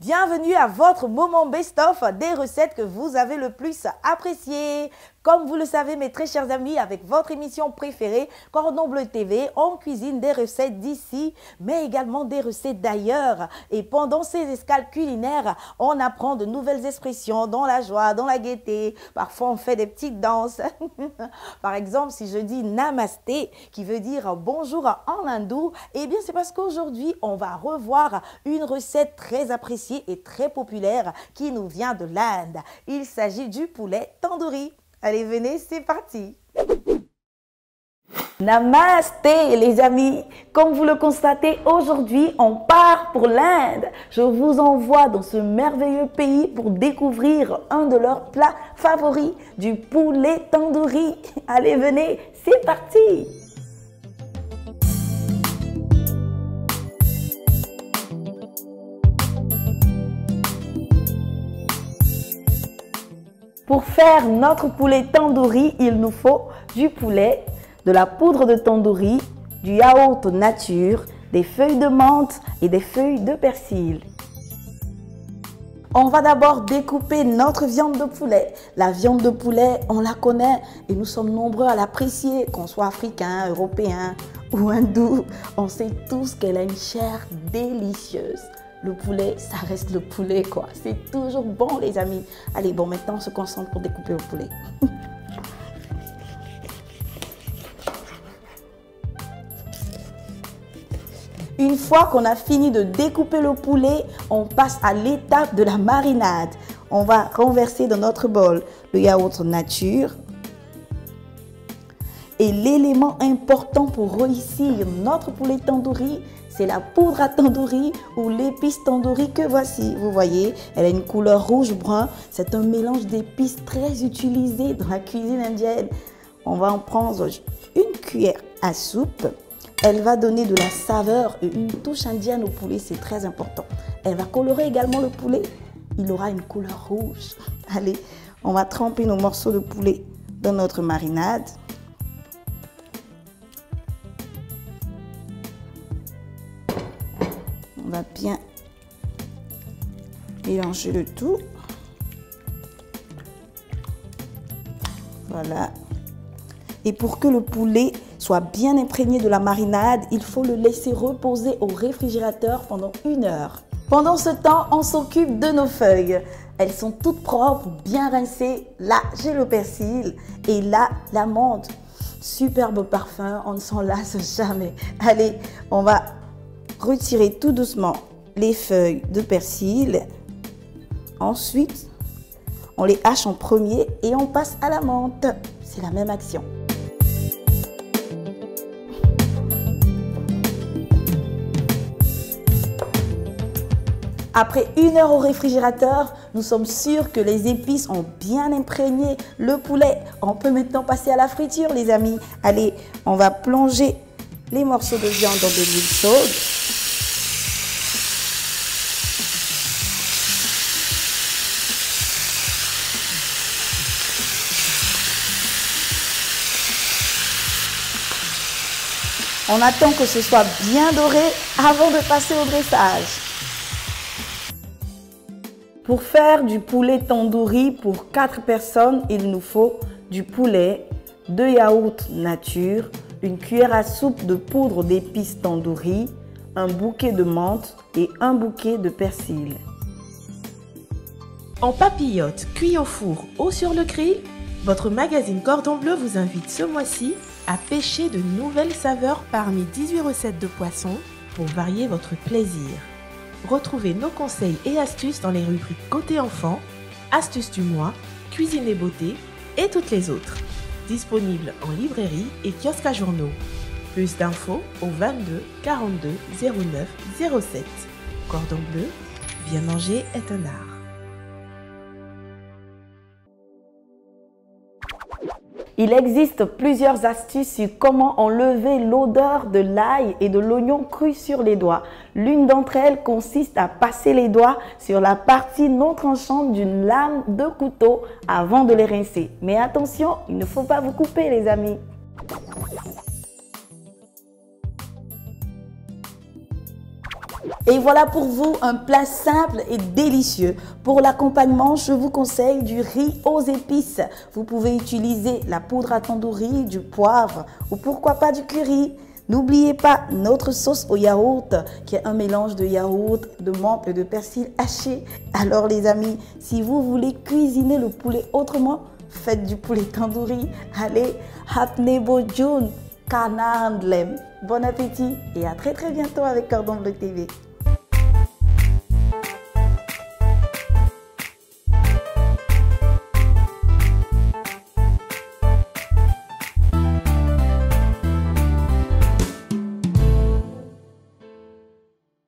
Bienvenue à votre moment best-of des recettes que vous avez le plus appréciées. Comme vous le savez, mes très chers amis, avec votre émission préférée, Cordon Bleu TV, on cuisine des recettes d'ici, mais également des recettes d'ailleurs. Et pendant ces escales culinaires, on apprend de nouvelles expressions dans la joie, dans la gaieté. Parfois, on fait des petites danses. Par exemple, si je dis namasté, qui veut dire bonjour en hindou, eh bien, c'est parce qu'aujourd'hui, on va revoir une recette très appréciée et très populaire qui nous vient de l'Inde. Il s'agit du poulet tandoori. Allez, venez, c'est parti. Namasté les amis, comme vous le constatez, aujourd'hui on part pour l'Inde. Je vous envoie dans ce merveilleux pays pour découvrir un de leurs plats favoris, du poulet tandoori. Allez, venez, c'est parti. Pour faire notre poulet tandoori, il nous faut du poulet, de la poudre de tandoori, du yaourt nature, des feuilles de menthe et des feuilles de persil. On va d'abord découper notre viande de poulet. La viande de poulet, on la connaît et nous sommes nombreux à l'apprécier, qu'on soit africain, européen ou hindou. On sait tous qu'elle a une chair délicieuse. Le poulet, ça reste le poulet, quoi. C'est toujours bon, les amis. Allez, bon, maintenant, on se concentre pour découper le poulet. Une fois qu'on a fini de découper le poulet, on passe à l'étape de la marinade. On va renverser dans notre bol le yaourt nature. Et l'élément important pour réussir notre poulet tandoori, c'est la poudre à tandoori ou l'épice tandoori que voici. Vous voyez, elle a une couleur rouge-brun. C'est un mélange d'épices très utilisé dans la cuisine indienne. On va en prendre une cuillère à soupe. Elle va donner de la saveur et une touche indienne au poulet, c'est très important. Elle va colorer également le poulet. Il aura une couleur rouge. Allez, on va tremper nos morceaux de poulet dans notre marinade. On va bien mélanger le tout. Voilà. Et pour que le poulet soit bien imprégné de la marinade, il faut le laisser reposer au réfrigérateur pendant 1 heure. Pendant ce temps, on s'occupe de nos feuilles. Elles sont toutes propres, bien rincées. Là, j'ai le persil et là, la menthe. Superbe parfum, on ne s'en lasse jamais. Allez, on va retirer tout doucement les feuilles de persil. Ensuite, on les hache en premier et on passe à la menthe. C'est la même action. Après 1 heure au réfrigérateur, nous sommes sûrs que les épices ont bien imprégné le poulet. On peut maintenant passer à la friture, les amis. Allez, on va plonger les morceaux de viande dans de l'huile chaude. On attend que ce soit bien doré avant de passer au dressage. Pour faire du poulet tandoori pour 4 personnes, il nous faut du poulet, 2 yaourts nature, une cuillère à soupe de poudre d'épices tandoori, un bouquet de menthe et un bouquet de persil. En papillote, cuit au four ou sur le grill, votre magazine Cordon Bleu vous invite ce mois-ci à pêcher de nouvelles saveurs parmi 18 recettes de poissons pour varier votre plaisir. Retrouvez nos conseils et astuces dans les rubriques Côté Enfant, Astuces du mois, Cuisine et beauté et toutes les autres. Disponibles en librairie et kiosque à journaux. Plus d'infos au 22 42 09 07. Cordon Bleu, bien manger est un art. Il existe plusieurs astuces sur comment enlever l'odeur de l'ail et de l'oignon cru sur les doigts. L'une d'entre elles consiste à passer les doigts sur la partie non tranchante d'une lame de couteau avant de les rincer. Mais attention, il ne faut pas vous couper, les amis. Et voilà pour vous un plat simple et délicieux. Pour l'accompagnement, je vous conseille du riz aux épices. Vous pouvez utiliser la poudre à tandoori, du poivre ou pourquoi pas du curry. N'oubliez pas notre sauce au yaourt qui est un mélange de yaourt, de menthe et de persil haché. Alors les amis, si vous voulez cuisiner le poulet autrement, faites du poulet tandoori. Allez, hapne bojun, kanandlem. Bon appétit et à très bientôt avec Cordon Bleu TV.